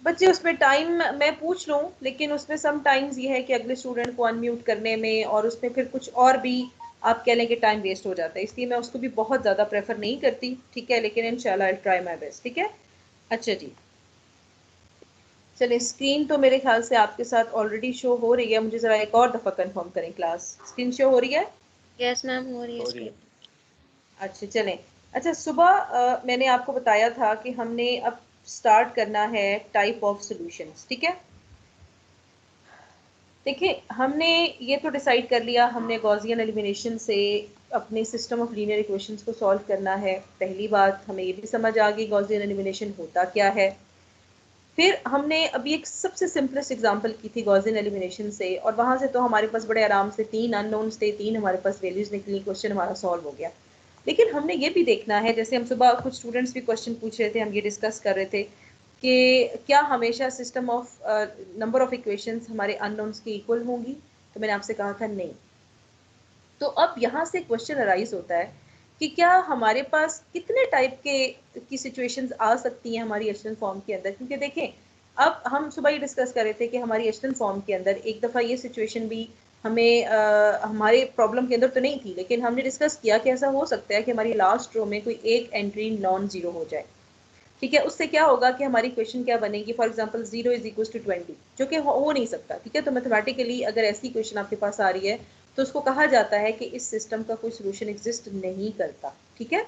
बच्चे उसमें टाइम मैं पूछ लूँ, लेकिन उसमें सम टाइम्स ये है कि अगले स्टूडेंट को अनम्यूट करने में और उसमें फिर कुछ और भी आप कह लें कि टाइम वेस्ट हो जाता है, इसलिए मैं उसको भी बहुत ज़्यादा प्रेफर नहीं करती। ठीक है, लेकिन इंशाल्लाह आई ट्राई माई बेस्ट। ठीक है, अच्छा जी, चलिए स्क्रीन तो मेरे ख्याल से आपके साथ ऑलरेडी शो हो रही है, मुझे ज़रा एक और दफ़ा कंफर्म करें। क्लास स्क्रीन शो हो रही है? यस मैम, हो रही है स्क्रीन। अच्छा चलें। अच्छा सुबह मैंने आपको बताया था कि हमने अब स्टार्ट करना है टाइप ऑफ सॉल्यूशंस। ठीक है, देखिए हमने ये तो डिसाइड कर लिया, हमने गॉसियन एलिमिनेशन से अपने सिस्टम ऑफ लीनियर इक्वेशंस को सॉल्व करना है। पहली बात हमें ये भी समझ आ गई गॉसियन एलिमिनेशन होता क्या है। फिर हमने अभी एक सबसे सिंपलेस्ट एग्जांपल की थी गॉसियन एलिमिनेशन से, और वहां से तो हमारे पास बड़े आराम से 3 अननोन्स थे, 3 हमारे पास वैल्यूज निकली, क्वेश्चन हमारा सॉल्व हो गया। लेकिन हमने ये भी देखना है, जैसे हम सुबह कुछ स्टूडेंट्स भी क्वेश्चन पूछ रहे थे, हम ये डिस्कस कर रहे थे कि क्या हमेशा system of number of equations हमारे अननोन्स के इक्वल होंगी। तो मैंने आपसे कहा था नहीं। तो अब यहाँ से क्वेश्चन अराइज होता है कि क्या हमारे पास कितने टाइप के की सिचुएशंस आ सकती हैं हमारी एचएन फॉर्म के अंदर। क्योंकि देखें, अब हम सुबह ही डिस्कस कर रहे थे कि हमारी एचएन फॉर्म के अंदर एक दफ़ा ये सिचुएशन भी हमें हमारे प्रॉब्लम के अंदर तो नहीं थी, लेकिन हमने डिस्कस किया कि ऐसा हो सकता है कि हमारी लास्ट रो में कोई एक एंट्री नॉन जीरो हो जाए। ठीक है, उससे क्या होगा कि हमारी क्वेश्चन क्या बनेगी, for example 0 is equal to 20, जो कि हो नहीं सकता। ठीक है, तो मैथमेटिकली अगर ऐसी क्वेश्चन आपके पास आ रही है तो उसको कहा जाता है कि इस सिस्टम का कोई सोल्यूशन एग्जिस्ट नहीं करता। ठीक है,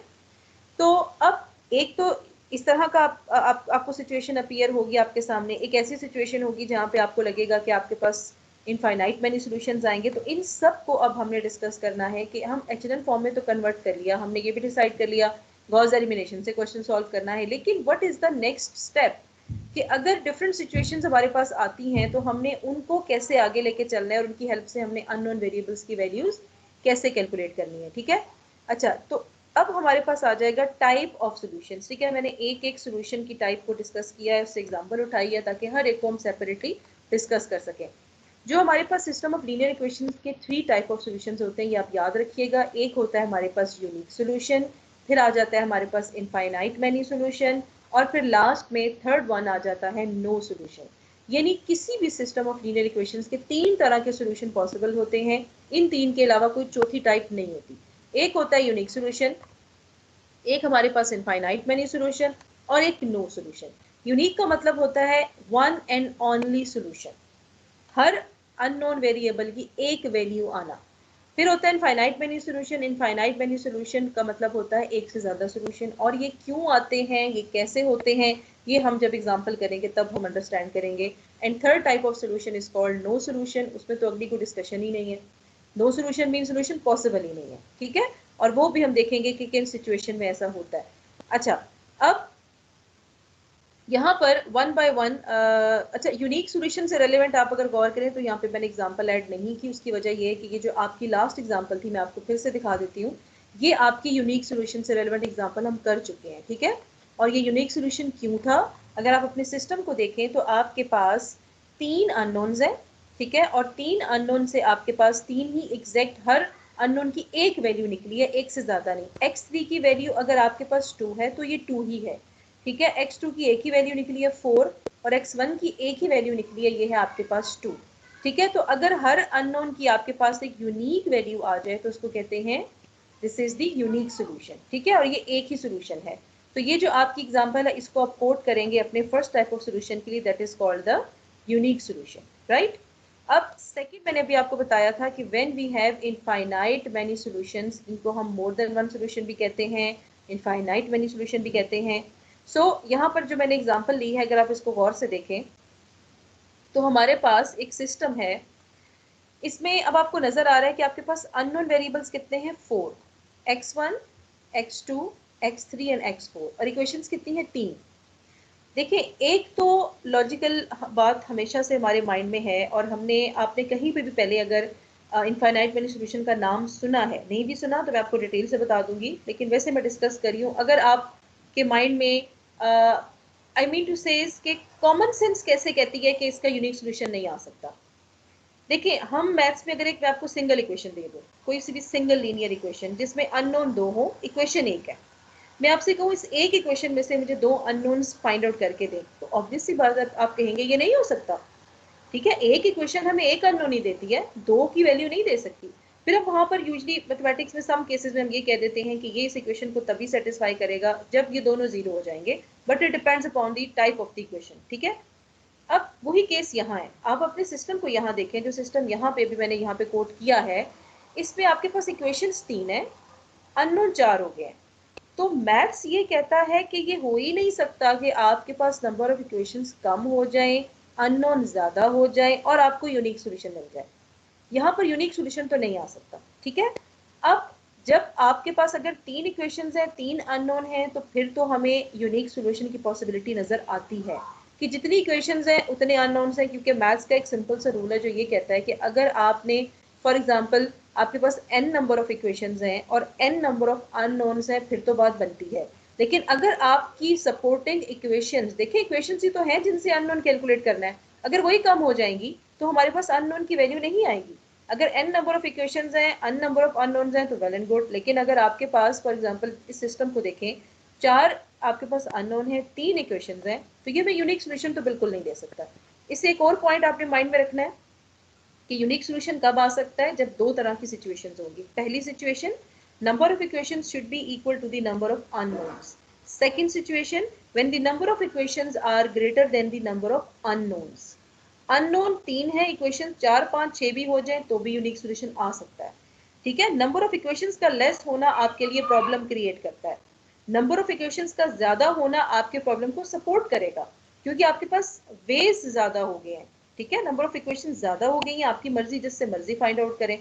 तो अब एक तो इस तरह का आपको सिचुएशन अपीयर होगी आपके सामने। एक ऐसी सिचुएशन होगी जहाँ पे आपको लगेगा कि आपके पास इनफाइनाइट मैनी सॉल्यूशंस आएंगे। तो इन सब को अब हमने डिस्कस करना है कि हम एचएनएन फॉर्म में तो कन्वर्ट कर लिया, हमने ये भी डिसाइड कर लिया गॉस एलिमिनेशन से क्वेश्चन सॉल्व करना है, लेकिन what is the next step कि अगर डिफरेंट सिचुएशंस हमारे पास आती हैं तो हमने उनको कैसे आगे लेके चलना है और उनकी हेल्प से हमने अननोन वेरिएबल्स की वैल्यूज कैसे कैलकुलेट करनी है। ठीक है, अच्छा तो अब हमारे पास आ जाएगा टाइप ऑफ सॉल्यूशंस। ठीक है, मैंने एक एक सॉल्यूशन की टाइप को डिस्कस किया है, उससे एग्जांपल उठाई है ताकि हर एक को हम सेपरेटली डिस्कस कर सकें। जो हमारे पास सिस्टम ऑफ लीनियर इक्वेशंस के 3 टाइप ऑफ सॉल्यूशंस होते हैं, ये आप याद रखिएगा। एक होता है हमारे पास यूनिक सॉल्यूशन, फिर आ जाता है हमारे पास इनफाइनाइट मैनी सॉल्यूशन, और फिर लास्ट में थर्ड वन आ जाता है नो सॉल्यूशन। यानी किसी भी सिस्टम ऑफ लीनियर इक्वेशंस के 3 तरह के सॉल्यूशन पॉसिबल होते हैं, इन 3 के अलावा कोई चौथी टाइप नहीं होती। एक होता है यूनिक सॉल्यूशन, एक हमारे पास इनफाइनाइट मैनी सॉल्यूशन, और एक नो सॉल्यूशन। यूनिक का मतलब होता है one and only solution, her unknown variable की एक वैल्यू आना। फिर होता है infinite many solution. Infinite many solution का मतलब होता है एक से ज्यादा सॉल्यूशन, और ये क्यों आते हैं, ये कैसे होते हैं, ये हम जब एग्जांपल करेंगे तब हम अंडरस्टैंड करेंगे। And third type of solution is called no solution, उसमें तो अगली कोई डिस्कशन ही नहीं है। No solution mean solution possible ही नहीं है। ठीक है, और वो भी हम देखेंगे कि किन सिचुएशन में ऐसा होता है। अच्छा, अब यहाँ पर वन बाय वन, अच्छा यूनिक सॉल्यूशन से रेलेवेंट आप अगर गौर करें तो यहाँ पे मैंने एग्जांपल ऐड नहीं की। उसकी वजह ये है कि ये जो आपकी लास्ट एग्जांपल थी, मैं आपको फिर से दिखा देती हूँ, ये आपकी यूनिक सॉल्यूशन से रेलेवेंट एग्जांपल हम कर चुके हैं। ठीक है, और ये यूनिक सॉल्यूशन क्यों था, अगर आप अपने सिस्टम को देखें तो आपके पास 3 अननोन्स हैं। ठीक है, और 3 अननोन से आपके पास 3 ही एग्जैक्ट हर अननोन की एक वैल्यू निकली है, एक से ज्यादा नहीं। x3 की वैल्यू अगर आपके पास 2 है तो ये 2 ही है। ठीक है, x2 की एक ही वैल्यू निकली है 4, और x1 की एक ही वैल्यू निकली है, ये है आपके पास 2। ठीक है, तो अगर हर अननोन की आपके पास एक यूनिक वैल्यू आ जाए तो उसको कहते हैं this is the unique solution. ठीक है, और ये एक ही सॉल्यूशन है। तो ये जो आपकी एग्जांपल है इसको आप कोट करेंगे अपने फर्स्ट टाइप ऑफ सॉल्यूशन के लिए, that is called the unique solution. Right, अब सेकंड मैंने भी आपको बताया था कि when we have infinite many solutions, इनको हम मोर देन वन सॉल्यूशन भी कहते हैं, इनफाइनाइट मैनी सॉल्यूशन भी कहते हैं। यहाँ पर जो मैंने एग्जांपल ली है, अगर आप इसको गौर से देखें तो हमारे पास एक सिस्टम है। इसमें अब आपको नजर आ रहा है कि आपके पास अननोन वेरिएबल्स कितने हैं, 4, x1, x2, x3 and x4, और इक्वेशंस कितनी है, 3। देखिए, एक तो लॉजिकल बात हमेशा से हमारे माइंड में है, और हमने आपने कहीं पे भी पहले अगर इनफाइनाइट मैनी सॉल्यूशन का नाम सुना है, नहीं भी सुना तो मैं आपको डिटेल से बता दूंगी, लेकिन वैसे मैं डिस्कस कर रही हूँ। अगर आपके माइंड में आई मीन टू सेज कि कॉमन सेंस कैसे कहती है कि इसका यूनिक सोल्यूशन नहीं आ सकता। देखिए, हम मैथ्स में अगर एक मैं आपको सिंगल इक्वेशन दे दूं, कोई सी भी सिंगल लीनियर इक्वेशन जिसमें अननोन 2 हो, इक्वेशन एक है, मैं आपसे कहूँ इस एक इक्वेशन में से मुझे 2 अननोन्स फाइंड आउट करके दें, तो ऑब्वियसली बात आप कहेंगे ये नहीं हो सकता। ठीक है, एक इक्वेशन हमें एक अननोन ही देती है, 2 की वैल्यू नहीं दे सकती। फिर हम वहां पर यूजली मैथमेटिक्स में सम केसेस में हम ये कह देते हैं कि ये इस इक्वेशन को तभी सेटिस्फाई करेगा जब ये दोनों जीरो हो जाएंगे, but it depends upon the type of the equation. ठीक है, अब वही केस यहाँ है। आप अपने सिस्टम को यहाँ देखें, जो सिस्टम यहाँ पे भी मैंने यहाँ पे कोट किया है, इसमें आपके पास इक्वेशंस 3 है, अननोन 4 हो गए। तो मैथ्स ये कहता है कि ये हो ही नहीं सकता कि आपके पास नंबर ऑफ इक्वेशंस कम हो जाए, अननोन ज्यादा हो जाए और आपको यूनिक सॉल्यूशन मिल जाए। यहाँ पर यूनिक सॉल्यूशन तो नहीं आ सकता। ठीक है, अब जब आपके पास अगर 3 इक्वेशंस हैं, 3 अननोन हैं, तो फिर तो हमें यूनिक सॉल्यूशन की पॉसिबिलिटी नजर आती है कि जितनी इक्वेशंस हैं उतने अननोन्स हैं, क्योंकि मैथ्स का एक सिंपल सा रूल है जो ये कहता है कि अगर आपने फॉर एग्जांपल आपके पास n नंबर ऑफ इक्वेशंस हैं और n नंबर ऑफ अननोन्स हैं, फिर तो बात बनती है। लेकिन अगर आपकी सपोर्टिंग इक्वेशंस, देखिए इक्वेशंस ही तो हैं जिनसे अननोन कैलकुलेट करना है, अगर वही कम हो जाएंगी तो हमारे पास अननोन की वैल्यू नहीं आएगी। अगर n नंबर ऑफ इक्वेशंस हैं, n नंबर ऑफ अननोन्स हैं, तो वेल एंड गुड। लेकिन अगर आपके पास फॉर एग्जांपल इस सिस्टम को देखें, 4 आपके पास अननोन है, 3 इक्वेशंस हैं, तो ये मैं यूनिक सॉल्यूशन तो बिल्कुल नहीं दे सकता। इससे एक और पॉइंट आपने माइंड में रखना है कि यूनिक सॉल्यूशन कब आ सकता है, जब 2 तरह की सिचुएशंस होंगी। पहली situation, number of equations should be equal to the number of unknowns. Second situation, when the number of equations are greater than the number of unknowns. Unknown 3 है, इक्वेशन 4 5 6 भी हो जाए तो भी यूनिक सॉल्यूशन आ सकता है। ठीक है, नंबर ऑफ इक्वेशंस का लेस होना आपके लिए प्रॉब्लम क्रिएट करता है, नंबर ऑफ इक्वेशंस का ज्यादा होना आपके प्रॉब्लम को सपोर्ट करेगा, क्योंकि आपके पास वेज ज्यादा हो गए हैं। ठीक है, नंबर ऑफ इक्वेशन ज्यादा हो गई है, आपकी मर्जी जिससे मर्जी फाइंड आउट करें।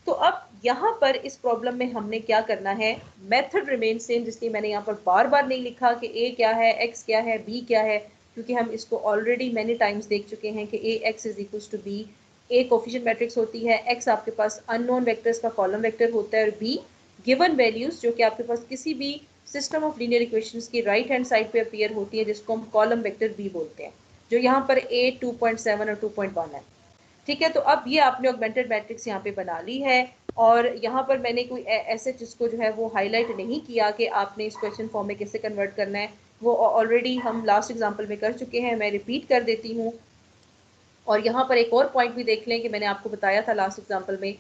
तो अब यहाँ पर इस प्रॉब्लम में हमने क्या करना है, मेथड रिमेन सेम, जिसलिए मैंने यहाँ पर बार बार नहीं लिखा कि ए क्या है, एक्स क्या है, बी क्या है, क्योंकि हम इसको ऑलरेडी मैनी टाइम्स देख चुके हैं कि A X is equal to B. A coefficient matrix होती है, एक्स आपके पास अननोन वेक्टर्स का कॉलम वेक्टर होता है, और बी गिवन वैल्यूज जो कि आपके पास किसी भी सिस्टम ऑफ लीनियर इक्वेशंस की राइट हैंड साइड पे अपीयर होती है, जिसको हम कॉलम वेक्टर बी बोलते हैं, जो यहाँ पर ए 2.7 और 2.1 है। ठीक है, तो अब ये आपने ऑगमेंटेड मैट्रिक्स यहाँ पे बना ली है, और यहाँ पर मैंने कोई ऐसे जिसको जो है वो हाईलाइट नहीं किया कि आपने इस क्वेश्चन फॉर्म में कैसे कन्वर्ट करना है, वो ऑलरेडी हम लास्ट एग्जाम्पल में कर चुके हैं, मैं रिपीट कर देती हूँ। और यहाँ पर एक और पॉइंट भी देख लें कि मैंने आपको बताया था लास्ट एग्जाम्पल में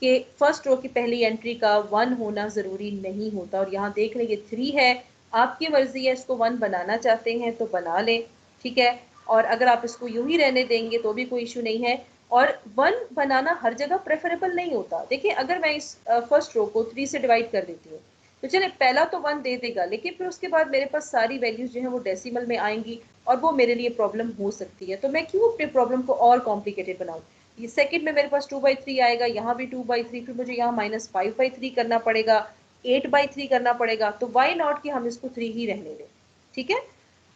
कि फर्स्ट रो की पहली एंट्री का 1 होना ज़रूरी नहीं होता, और यहाँ देख लें ये 3 है, आपकी मर्जी है, इसको 1 बनाना चाहते हैं तो बना लें। ठीक है, और अगर आप इसको यूं ही रहने देंगे तो भी कोई इशू नहीं है। और 1 बनाना हर जगह प्रेफरेबल नहीं होता। देखिए अगर मैं इस फर्स्ट रो को 3 से डिवाइड कर देती हूँ, तो चले पहला तो 1 दे देगा, लेकिन फिर उसके बाद मेरे पास सारी वैल्यूज जो है वो डेसिमल में आएंगी, और वो मेरे लिए प्रॉब्लम हो सकती है। तो मैं क्यों अपने प्रॉब्लम को और कॉम्प्लिकेटेड बनाऊं। ये सेकंड में मेरे पास 2/3 आएगा, यहाँ भी 2/3, फिर मुझे यहाँ -5/3 करना पड़ेगा, 8/3 करना पड़ेगा, तो वाई नॉट कि हम इसको 3 ही रहने दें। ठीक है,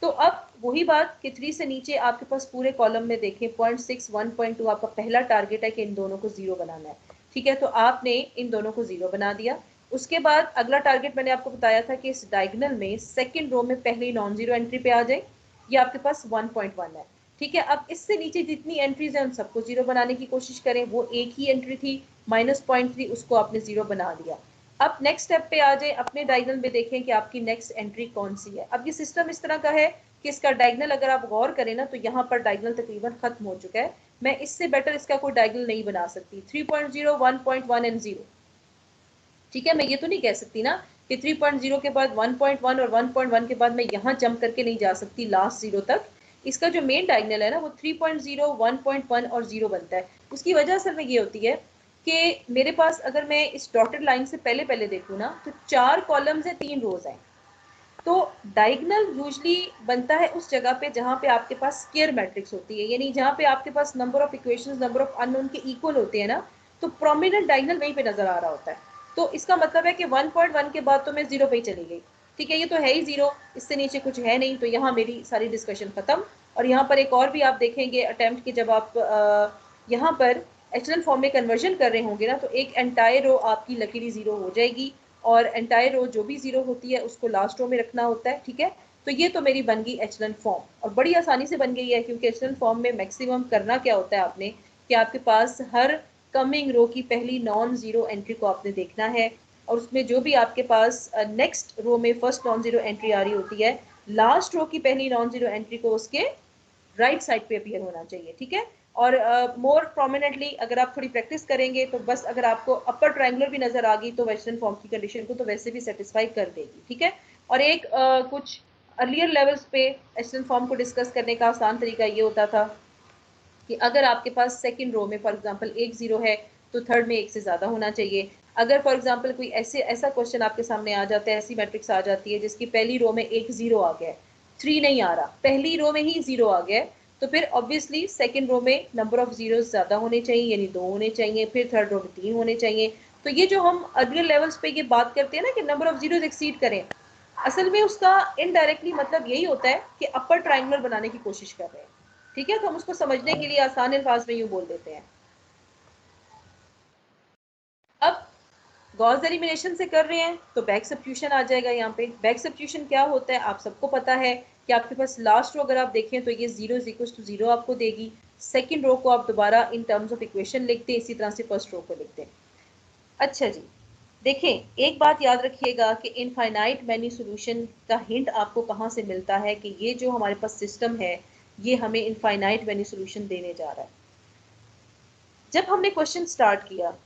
तो अब वही बात कि 3 से नीचे आपके पास पूरे कॉलम में देखें 0.6 1.2 आपका पहला टारगेट है कि इन दोनों को 0 बनाना है। ठीक है, तो आपने इन दोनों को 0 बना दिया। उसके बाद अगला टारगेट मैंने आपको बताया था कि इस डायगोनल में सेकंड रो में पहली नॉन जीरो एंट्री पे आ जाए, ये आपके पास 1.1 है। ठीक है, अब इससे नीचे जितनी एंट्रीज हैं उन सबको 0 बनाने की कोशिश करें, वो एक ही एंट्री थी -0.3, उसको आपने 0 बना दिया। अब नेक्स्ट स्टेप पे आ जाए, अपने डायगोनल में देखें कि आपकी नेक्स्ट एंट्री कौन सी है। अब ये सिस्टम इस तरह का है कि इसका डायगोनल अगर आप गौर करें ना, तो यहाँ पर डायगोनल तकरीबन खत्म हो चुका है, मैं इससे बेटर इसका कोई डायगोनल नहीं बना सकती। 3.0 1.1 एंड 0। ठीक है, मैं ये तो नहीं कह सकती ना कि 3.0 के बाद 1.1 और 1.1 के बाद मैं यहाँ जंप करके नहीं जा सकती लास्ट 0 तक। इसका जो मेन डायगोनल है ना वो 3.0 1.1 और 0 बनता है। उसकी वजह असल में ये होती है कि मेरे पास अगर मैं इस डॉटेड लाइन से पहले पहले देखूँ ना, तो 4 कॉलम्स हैं 3 रोज हैं। तो डायगोनल यूजली बनता है उस जगह पे जहाँ पे आपके पास स्क्वायर मैट्रिक्स होती है, यानी जहाँ पे आपके पास number of equations number of unknown के इक्वल होते हैं ना, तो प्रोमिनेंट डायगोनल वहीं पे नजर आ रहा होता है। तो इसका मतलब है कि 1.1 के बाद तो मैं 0 पे ही चली गई। ठीक है, ये तो है ही 0, इससे नीचे कुछ है नहीं, तो यहाँ मेरी सारी डिस्कशन खत्म। और यहाँ पर एक और भी आप देखेंगे अटेम्प्ट की, जब आप यहाँ पर एचलन फॉर्म में कन्वर्जन कर रहे होंगे ना, तो एक एंटायर रो आपकी लकीली 0 हो जाएगी, और एंटायर रो जो भी 0 होती है उसको लास्ट रो में रखना होता है। ठीक है, तो ये तो मेरी बन गई एचलन फॉर्म, और बड़ी आसानी से बन गई है, क्योंकि एचलन फॉर्म में मैक्सिमम करना क्या होता है आपने कि आपके पास हर कमिंग रो की पहली नॉन जीरो एंट्री को आपने देखना है, और उसमें जो भी आपके पास नेक्स्ट रो में फर्स्ट नॉन जीरो एंट्री आ रही होती है, लास्ट रो की पहली नॉन जीरो एंट्री को उसके राइट साइड पे अपीयर होना चाहिए, ठीक है। और मोर प्रोमिनेंटली अगर आप थोड़ी प्रैक्टिस करेंगे तो बस अगर आपको अपर ट्रायंगुलर भी नजर आ गई तो वेस्टर्न फॉर्म की कंडीशन को तो वैसे भी सेटिस्फाई कर देगी, ठीक है। और एक कुछ अर्लियर लेवल्स पे वेस्टर्न फॉर्म को डिस्कस करने का आसान तरीका ये होता था कि अगर आपके पास सेकंड रो में फॉर एग्जांपल एक जीरो है तो थर्ड में एक से ज्यादा होना चाहिए। अगर फॉर एग्जांपल कोई ऐसा क्वेश्चन आपके सामने आ जाता है, ऐसी मैट्रिक्स आ जाती है जिसकी पहली रो में एक जीरो आ गया है, थ्री नहीं आ रहा, पहली रो में ही जीरो आ गया है, तो फिर ऑब्वियसली सेकंड रो में नंबर ऑफ जीरो ज्यादा होने चाहिए, यानी दो होने चाहिए, फिर थर्ड रो में तीन होने चाहिए। तो ये जो हम अर्लियर लेवल्स पे ये बात करते हैं ना कि नंबर ऑफ जीरो एक्सीड करें, असल में उसका इनडायरेक्टली मतलब यही होता है कि अपर ट्रायंगुलर बनाने की कोशिश कर रहे हैं, ठीक है। तो हम उसको समझने के लिए आसान अल्फाज में यूं बोल देते हैं। अब गॉस एलिमिनेशन से कर रहे हैं तो बैक सब्स्टिट्यूशन आ जाएगा। यहाँ पे बैक सब्स्टिट्यूशन क्या होता है आप सबको पता है कि आपके पास लास्ट रो अगर आप देखें तो ये zero is equal to zero आपको देगी। सेकंड रो को आप दोबारा इन टर्म्स ऑफ इक्वेशन लिखते हैं, इसी तरह से फर्स्ट रो को लिखते हैं। अच्छा जी, देखें एक बात याद रखिएगा कि इनफाइनाइट मैनी सॉल्यूशन का हिंट आपको कहाँ से मिलता है कि ये जो हमारे पास सिस्टम है ये हमें इनफाइनाइट मैनी सॉल्यूशन देने जा रहा है। जब हमने क्वेश्चन स्टार्ट किया,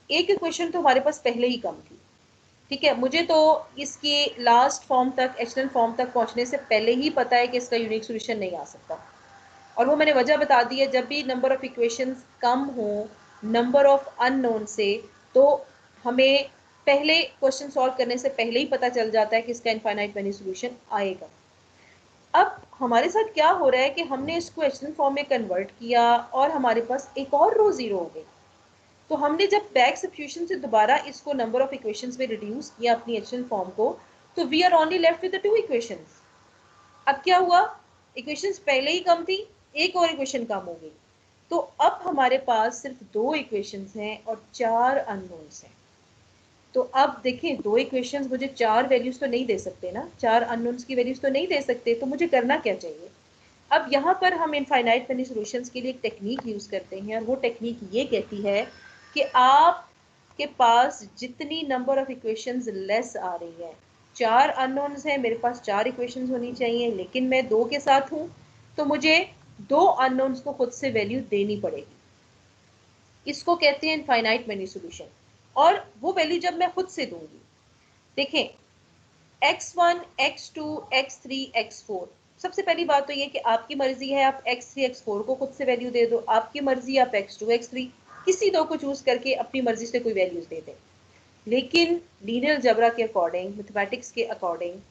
एक इक्वेशन तो हमारे पास पहले ही कम थी, ठीक है। मुझे तो इसके लास्ट फॉर्म तक, एचनल फॉर्म तक पहुंचने से पहले ही पता है कि इसका यूनिक सॉल्यूशन नहीं आ सकता, और वो मैंने वजह बता दी है। जब भी नंबर ऑफ इक्वेशंस कम हो नंबर ऑफ अननोन से, तो हमें पहले क्वेश्चन सॉल्व करने से पहले ही पता चल जाता है कि इसका इनफाइनाइट मैनी सॉल्यूशन आएगा। अब हमारे साथ क्या हो रहा है कि हमने इसको एचनल फॉर्म में कन्वर्ट किया और हमारे पास एक और रो जीरो हो गई। तो हमने जब बैक सब्स्टिट्यूशन से दोबारा इसको नंबर ऑफ इक्वेशंस में रिड्यूस किया अपनी एचनल फॉर्म को, तो we are only left with the two equations. अब क्या हुआ, इक्वेशंस पहले ही कम थी, एक और इक्वेशन कम हो गई, तो अब हमारे पास सिर्फ दो इक्वेशंस हैं और चार अननोन्स हैं। तो अब देखें दो इक्वेशंस मुझे चार वैल्यूज तो नहीं दे सकते ना, चार अननोन्स की वैल्यूज तो नहीं दे सकते, तो मुझे करना क्या चाहिए। अब यहाँ पर हम इनफाइनाइट मैनी सॉल्यूशंस के लिए एक टेक्निक यूज करते हैं, और वो टेक्निक ये कहती है कि आपके पास जितनी नंबर ऑफ इक्वेशंस लेस आ रही है, चार अननोन्स हैं, मेरे पास चार इक्वेशंस होनी चाहिए, लेकिन मैं दो के साथ हूं, तो मुझे दो अननोन्स को खुद से वैल्यू देनी पड़ेगी। इसको कहते हैं इनफाइनाइट मैनी सॉल्यूशन। और वो वैल्यू जब मैं खुद से दूंगी, देखें x1, x2, x3, x4, सबसे पहली बात तो ये कि आपकी मर्जी है, आप x3, x4 को खुद से वैल्यू दे दो, आपकी मर्जी आप x2, x3 किसी दो को चूज करके अपनी मर्जी से कोई वैल्यूज दे दें। लेकिन लीनियर अलजेब्रा के अकॉर्डिंग, मैथमेटिक्स के अकॉर्डिंग,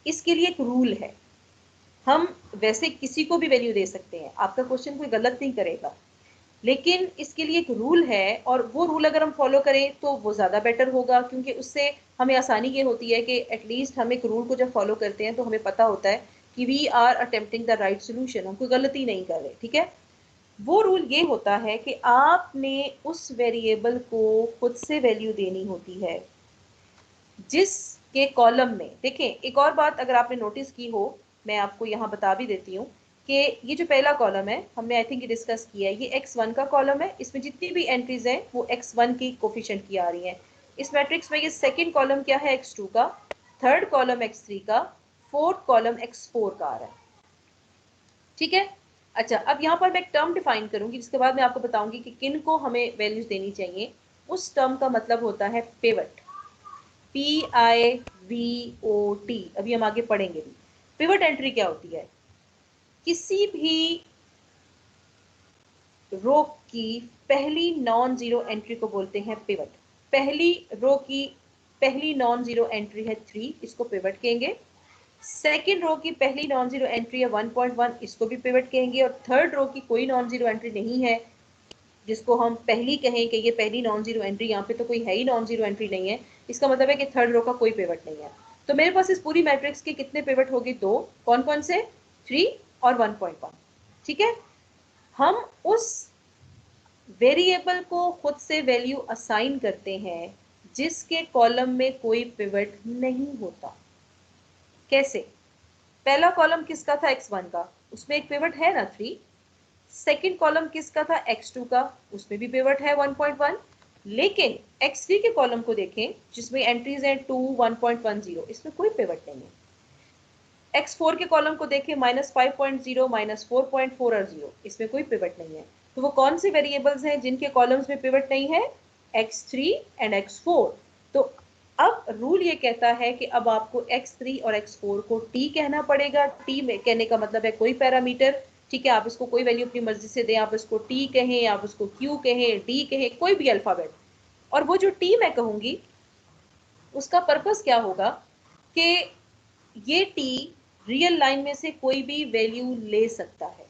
इसके लिए एक रूल है। हम वैसे किसी को भी वैल्यू दे सकते हैं, आपका क्वेश्चन कोई गलत नहीं करेगा, लेकिन इसके लिए एक रूल है, और वो रूल अगर हम फॉलो करें तो वो ज़्यादा बेटर होगा, क्योंकि उससे हमें आसानी ये होती है कि एटलीस्ट हम एक रूल को जब फॉलो करते हैं तो हमें पता होता है कि we are attempting the right solution, हम कोई गलती नहीं कर रहे, ठीक है। वो रूल ये होता है कि आपने उस वेरिएबल को खुद से वैल्यू देनी होती है जिसके कॉलम में, देखें एक और बात अगर आपने नोटिस की हो, मैं आपको यहाँ बता भी देती हूँ कि ये जो पहला कॉलम है हमने आई थिंक डिस्कस किया है, ये x1 का कॉलम है, इसमें जितनी भी एंट्रीज हैं वो x1 की कोफिशिएंट की आ रही हैं। इस मैट्रिक्स में ये सेकंड कॉलम क्या है, x2 का, थर्ड कॉलम x3 का, फोर्थ कॉलम x4 का आ रहा है, ठीक है। अच्छा, अब यहाँ पर मैं एक टर्म डिफाइन करूंगी जिसके बाद मैं आपको बताऊंगी कि किन को हमें वैल्यूज देनी चाहिए। उस टर्म का मतलब होता है पिवट, PIVOT, अभी हम आगे पढ़ेंगे भी। पिवट एंट्री क्या होती है, किसी भी रो की पहली नॉन जीरो एंट्री को बोलते हैं पिवट। पहली रो की पहली नॉन जीरो एंट्री है 3, इसको पिवट कहेंगे। सेकेंड रो की पहली नॉन जीरो एंट्री है 1.1, इसको भी पिवट कहेंगे। और थर्ड रो की कोई नॉन जीरो एंट्री नहीं है, जिसको हम पहली कहें कि ये पहली नॉन जीरो एंट्री, यहाँ पे तो कोई है ही नॉन जीरो एंट्री नहीं है, इसका मतलब है कि थर्ड रो का कोई पिवट नहीं है। तो मेरे पास इस पूरी मैट्रिक्स के कितने पिवट होंगे, दो। कौन कौन से, 3 और 1.1, ठीक है। हम उस वेरिएबल को खुद से वैल्यू असाइन करते हैं जिसके कॉलम में कोई पिवट नहीं होता। कैसे, पहला कॉलम किसका था, x1 का, उसमें एक पिवट है ना 3। सेकंड कॉलम किसका था, x2 का, उसमें भी पिवट है 1.1। लेकिन x3 के कॉलम को देखें जिसमें एंट्रीज हैं 2, 1.10, इसमें कोई पिवट नहीं है। x4 के कॉलम को देखें -5.0, -4.4 और 0, इसमें कोई पिवट नहीं है। तो वो कौन से वेरिएबल्स हैं जिनके कॉलम्स में पिवट नहीं है? x3 and x4। तो अब रूल ये कहता है कि अब आपको x3 और x4 को t कहना पड़ेगा। t में कहने का मतलब है कोई पैरामीटर, ठीक है, आप इसको कोई वैल्यू अपनी मर्जी से दें, आप इसको t कहें, आप उसको q कहें, d कहें, कोई भी अल्फाबेट। और वो जो t मैं कहूंगी उसका पर्पस क्या होगा कि ये t रियल लाइन में से कोई भी वैल्यू ले सकता है,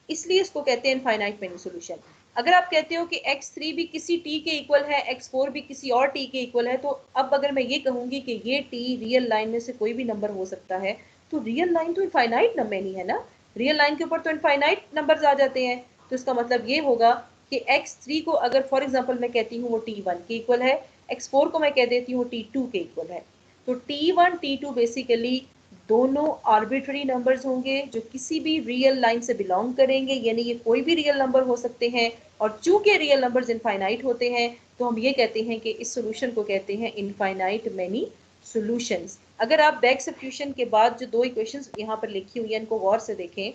इसलिए इसको कहते हैं इनफाइनाइट मेनी सॉल्यूशन। अगर आप कहते हो कि x3 भी किसी t के इक्वल है, x4 भी किसी और t के इक्वल है, तो अब अगर मैं ये कहूंगी कि ये t रियल लाइन में से कोई भी नंबर हो सकता है, तो रियल लाइन तो इनफाइनाइट नंबर नहीं है ना, रियल लाइन के ऊपर तो इनफाइनाइट नंबर्स आ जाते हैं। तो इसका मतलब ये होगा कि x3 को अगर फॉर एग्जाम्पल मैं कहती हूँ वो t1 के इक्वल है, x4 को मैं कह देती हूँ t2 के इक्वल है, तो t1 t2 बेसिकली दोनों आर्बिट्ररी नंबर्स होंगे जो किसी भी रियल लाइन से बिलोंग करेंगे, यानी ये कोई भी रियल नंबर हो सकते हैं। और चूंकि रियल नंबर्स इनफाइनाइट होते हैं तो हम ये कहते हैं कि इस सॉल्यूशन को कहते हैं इनफाइनाइट मेनी सॉल्यूशंस। अगर आप बैक सब्स्टिट्यूशन के बाद जो दो इक्वेशंस यहाँ पर लिखी हुई है इनको गौर से देखें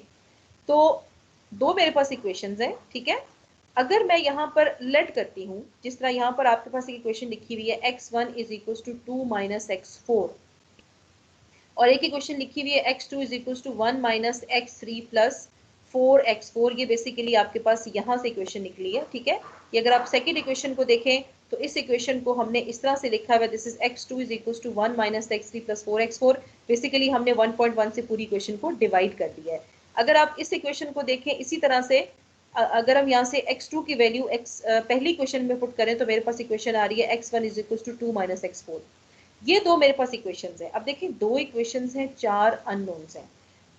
तो दो मेरे पास इक्वेशंस हैं, ठीक है। अगर मैं यहाँ पर लेट करती हूँ, जिस तरह यहाँ पर आपके पास एक इक्वेशन लिखी हुई है x1 is equal to 2 minus x4, और एक इक्वेशन लिखी हुई है x2 is equal to 1 minus x3 plus 4x4, ये बेसिकली आपके पास यहाँ से इक्वेशन निकली है, ठीक है। ये अगर आप सेकंड इक्वेशन को देखें तो इस इक्वेशन को हमने इस तरह से लिखा हुआ है, this is x2 is equal to 1 minus x3 plus 4x4। Basically हमने 1.1 से पूरी इक्वेशन को डिवाइड कर दिया है। अगर आप इस इक्वेशन को देखें इसी तरह से, अगर हम यहाँ से x2 की वैल्यू पहली इक्वेशन में पुट करें तो मेरे पास इक्वेशन आ रही है x1 is equal to 2 minus x4। ये दो मेरे पास इक्वेशंस हैं। अब देखिए दो इक्वेशंस हैं, चार अननोन्स हैं।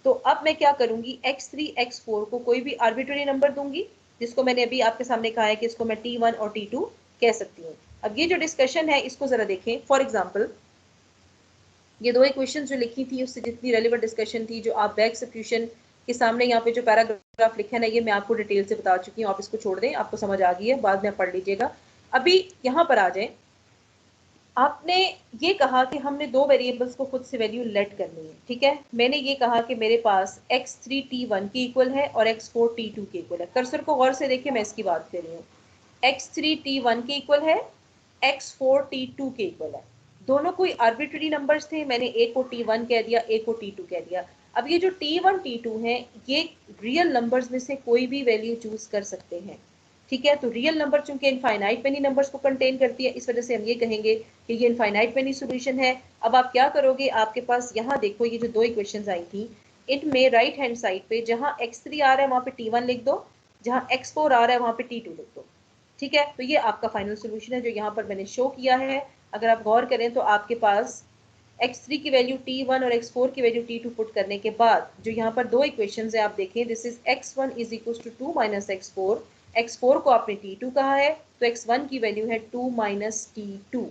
तो अब मैं क्या करूंगी, x3 x4 को कोई भी आर्बिट्ररी नंबर दूंगी, जिसको मैंने अभी आपके सामने कहा है कि इसको मैं t1 और t2 कह सकती हूँ। अब ये जो डिस्कशन है इसको जरा देखें। फॉर एग्जाम्पल ये दो इक्वेशन जो लिखी थी उससे जितनी रेलिवेंट डिस्कशन थी, जो आप बैक सब्स्टिट्यूशन के सामने यहाँ पे जो पैराग्राफ लिखा है ना, ये मैं आपको डिटेल से बता चुकी हूँ, आप इसको छोड़ दें, आपको समझ आ गई है, बाद में पढ़ लीजिएगा। अभी यहाँ पर आ जाए, आपने ये कहा कि हमने दो वेरिएबल्स को खुद से वैल्यू लेट करनी है, ठीक है। मैंने ये कहा कि मेरे पास x3 t1 के इक्वल है और x4 t2 के इक्वल है। कर्सर को गौर से देखिए, मैं इसकी बात कर रही हूँ। x3 t1 के इक्वल है, x4 t2 के इक्वल है। दोनों कोई आर्बिट्ररी नंबर्स थे, मैंने एक को t1 कह दिया, एक को t2 कह दिया। अब ये जो t1 t2 है ये रियल नंबर्स में से कोई भी वैल्यू चूज कर सकते हैं, ठीक है। तो रियल नंबर चूंकि इनफाइनाइट मेनी नंबर्स को कंटेन करती है, इस वजह से हम ये कहेंगे कि ये इनफाइनाइट मेनी सॉल्यूशन है। अब आप क्या करोगे, आपके पास यहाँ देखो ये जो दो इक्वेशंस आई थी इनमें राइट हैंड साइड पे जहाँ x3 आ रहा है वहां पे t1 लिख दो, जहाँ x4 आ रहा है वहां पे t2 लिख दो, ठीक है। तो ये आपका फाइनल सॉल्यूशन है जो यहाँ पर मैंने शो किया है। अगर आप गौर करें तो आपके पास x3 की वैल्यू t1 और x4 की वैल्यू t2 पुट करने के बाद जो यहाँ पर दो इक्वेशंस है आप देखें, this is x1 is equal to 2 minus x4, x4 को आपने t2 कहा है तो x1 की वैल्यू है 2 माइनस t2,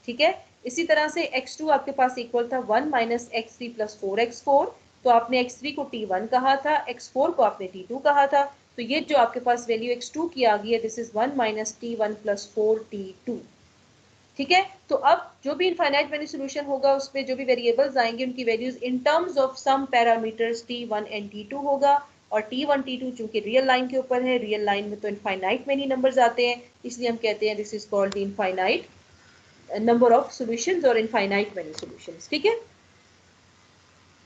ठीक है। इसी तरह से x2 आपके पास इक्वल था 1 माइनस x3 प्लस 4x4, तो आपने x3 को t1 कहा था, x4 को आपने t2 कहा था, तो ये जो आपके पास वैल्यू x2 की आ गई है, this is 1 minus t1 plus 4t2, ठीक है। तो अब जो भी इनफाइनाइट मेनी सॉल्यूशन होगा उसमें जो भी वेरिएबल्स आएंगे उनकी values in terms of some parameters t1 and t2 होगा। और t1 t2 चूंकि रियल लाइन के ऊपर है, रियल लाइन में तो इनफाइनाइट मेनी नंबर्स आते हैं, इसलिए हम कहते हैं this is called the infinite number of solutions और इनफाइनाइट मेनी सॉल्यूशंस, ठीक है।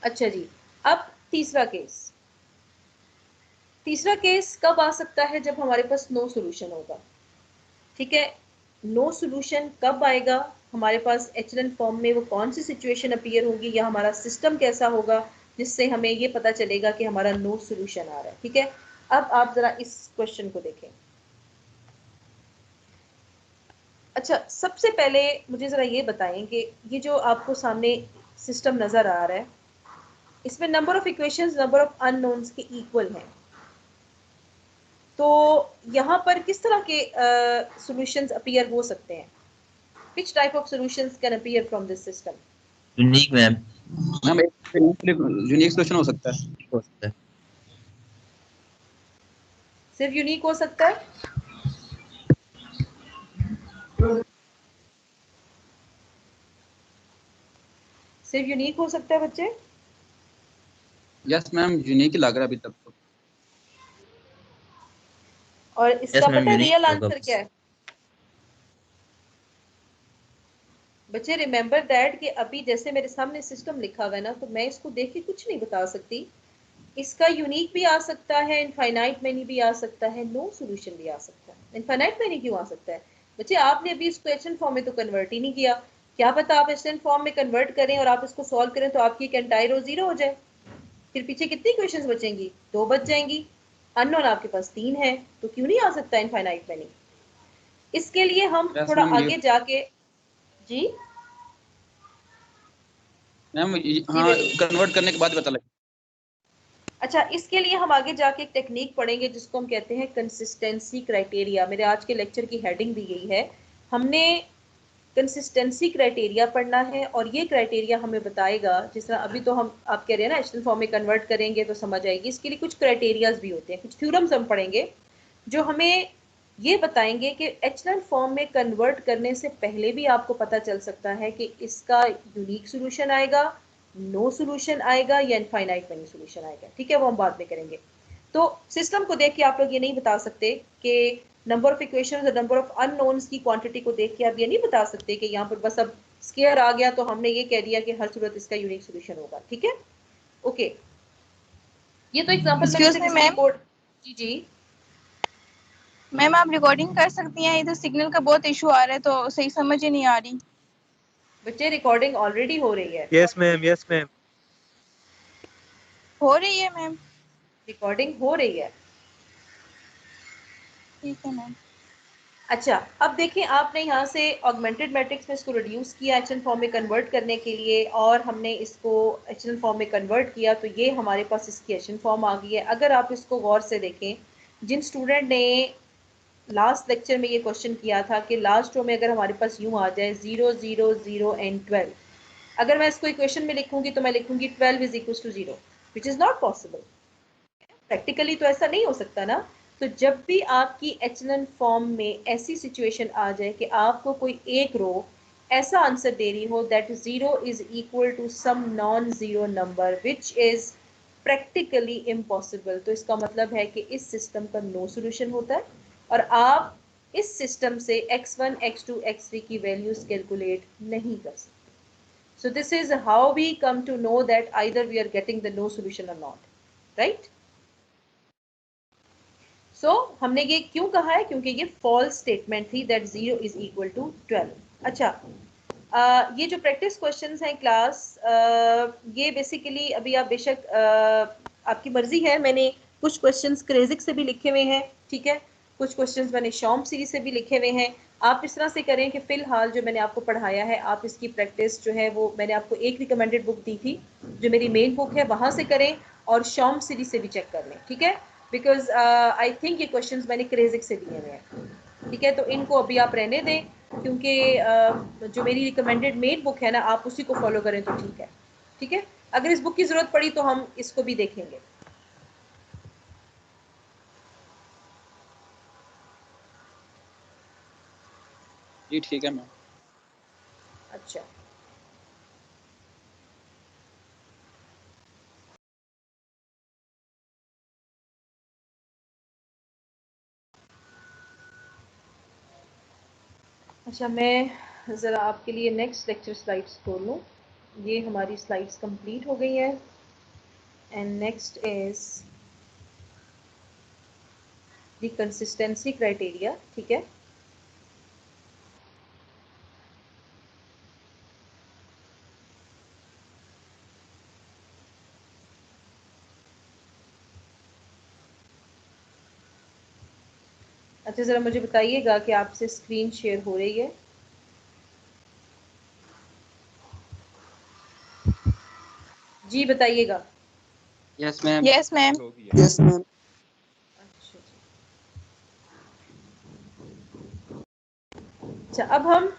अच्छा जी, अब तीसरा केस। तीसरा केस कब आ सकता है, जब हमारे पास नो सॉल्यूशन होगा, ठीक है। नो सॉल्यूशन कब आएगा हमारे पास एचलन फॉर्म में, वो कौन सी सिचुएशन अपीयर होगी या हमारा सिस्टम कैसा होगा जिससे हमें ये पता चलेगा कि हमारा नो सॉल्यूशन आ रहा है, ठीक है। अब आप जरा इस क्वेश्चन को देखें। अच्छा, सबसे पहले मुझे जरा ये बताएं कि ये जो आपको सामने सिस्टम नजर आ रहा है इसमें number of equations number of unknowns के इक्वल हैं, तो यहाँ पर किस तरह के सॉल्यूशंस अपीयर हो सकते हैं? Which type of solutions can appear from this system? Unique ma'am. Ma'am unique solution हो सकता है। सिर्फ यूनिक हो सकता है? सिर्फ यूनिक हो सकता है बच्चे? यस मैम, यूनिक ही लग रहा है अभी तक तो। और इसका मैम पता है यूनिक रियल होगा आंसर बस। क्या है बच्चे? रिमेंबर दैट कि अभी जैसे मेरे सामने सिस्टम लिखा हुआ है ना, तो मैं इसको देख के कुछ नहीं बता सकती। इसका यूनिक भी आ सकता है, इनफाइनाइट मैनी भी आ सकता है, नो सोल्यूशन भी आ सकता है। इनफाइनाइट मैनी क्यों आ सकता है बच्चे? आपने अभी इसको एचएन फॉर्म में तो कन्वर्ट ही नहीं किया। क्या पता आप एचएन फॉर्म में कन्वर्ट करें और आप इसको सॉल्व करें तो आपकी एक एंटायर रो जीरो हो जाए। फिर पीछे कितनी क्वेश्चंस बचेंगी? 2 बच जाएंगी। अननोन आपके पास 3 है, तो क्यों नहीं आ सकता इनफाइनाइट मैनी? इसके लिए हम यस थोड़ा मैम, ये आगे जाके जी मैम जी हाँ, बेटे। कन्वर्ट करने के बाद पता लगा। अच्छा, इसके लिए हम आगे जाके एक टेक्निक पढ़ेंगे जिसको हम कहते हैं कंसिस्टेंसी क्राइटेरिया। मेरे आज के लेक्चर की हेडिंग दी गई है, हमने कंसिस्टेंसी क्राइटेरिया पढ़ना है। और ये क्राइटेरिया हमें बताएगा, जिस तरह अभी तो हम आप कह रहे हैं ना एचएन फॉर्म में कन्वर्ट करेंगे तो समझ आएगी, इसके लिए कुछ क्राइटेरियाज भी होते हैं, कुछ थ्योरम्स हम पढ़ेंगे जो हमें ये बताएंगे कि एचएन फॉर्म में कन्वर्ट करने से पहले भी आपको पता चल सकता है कि इसका यूनिक सोल्यूशन आएगा, नो सोल्यूशन आएगा या इनफाइनाइट मैनी सोल्यूशन आएगा। ठीक है, वो हम बाद में करेंगे। तो सिस्टम को देख के आप लोग ये नहीं बता सकते कि नंबर ऑफ इक्वेशंस और नंबर ऑफ अननोन्स की क्वांटिटी को देख के आप ये नहीं बता सकते कि यहाँ पर बस अब स्केयर आ गया तो हमने ये कह दिया कि हर सूरत इसका यूनिक सोल्यूशन होगा। ठीक है, ओके। ये तो एग्जांपल मैं एक्सक्यूज जैसे मी किसी मैम, रिकॉर्ड जी जी मैम आप रिकॉर्डिंग कर सकती हैं? इधर सिग्नल का बहुत इशू आ रहा है तो सही समझ ही नहीं आ रही। बच्चे रिकॉर्डिंग ऑलरेडी हो रही है। Yes ma'am, yes ma'am. हो रही है मैम? रिकॉर्डिंग हो रही है। ठीक है मैम। अच्छा, अब देखिए, आपने यहाँ से ऑगमेंटेड मैट्रिक्स में इसको रिड्यूस किया एचएन फॉर्म में कन्वर्ट करने के लिए, और हमने इसको एचएन फॉर्म में कन्वर्ट किया, तो ये हमारे पास इसकी एचएन फॉर्म आ गई है। अगर आप इसको गौर से देखें, जिन स्टूडेंट ने लास्ट लेक्चर में ये क्वेश्चन किया था कि लास्ट रो में अगर हमारे पास यूं आ जाए 0 0 0 एंड 12, अगर मैं इसको इक्वेशन में लिखूंगी तो मैं लिखूंगी 12 is equal to 0, which is not possible. Practically तो ऐसा नहीं हो सकता ना। तो जब भी आपकी एचएन फॉर्म में ऐसी सिचुएशन आ जाए कि आपको कोई एक रो ऐसा आंसर दे रही हो that 0 is equal to some non zero number which is practically impossible, तो इसका मतलब है कि इस सिस्टम का नो सोल्यूशन होता है और आप इस सिस्टम से x1 x2 x3 की वैल्यूज कैलकुलेट नहीं कर सकते। So this is how we come to know that either we are getting the no solution or not, right? So हमने ये क्यों कहा है? क्योंकि ये false statement थी that 0 is equal to 12। अच्छा, ये जो प्रैक्टिस क्वेश्चंस हैं क्लास, ये बेसिकली अभी आप बेशक आपकी मर्जी है, मैंने कुछ क्वेश्चंस क्रेजिक से भी लिखे हुए हैं, ठीक है, कुछ क्वेश्चंस मैंने शॉम सीरीज से भी लिखे हुए हैं। आप इस तरह से करें कि फिलहाल जो मैंने आपको पढ़ाया है, आप इसकी प्रैक्टिस जो है वो मैंने आपको एक रिकमेंडेड बुक दी थी जो मेरी मेन बुक है, वहां से करें, और शॉम सीरीज से भी चेक कर लें, ठीक है, बिकॉज आई थिंक ये क्वेश्चंस मैंने क्रेजिक से दिए हुए हैं। ठीक है, तो इनको अभी आप रहने दें, क्योंकि जो मेरी रिकमेंडेड मेन बुक है ना, आप उसी को फॉलो करें तो ठीक है। ठीक है, अगर इस बुक की जरूरत पड़ी तो हम इसको भी देखेंगे। जी ठीक है मैम। अच्छा, अच्छा, मैं ज़रा आपके लिए नेक्स्ट लेक्चर स्लाइड्स खोल लूँ। ये हमारी स्लाइड्स कंप्लीट हो गई हैं, and next is the consistency criteria. ठीक है, अच्छा, ज़रा मुझे बताइएगा कि आपसे स्क्रीन शेयर हो रही है? जी बताइएगा। Yes ma'am. Yes ma'am. Yes ma'am. अच्छा जी। अच्छा, अब हम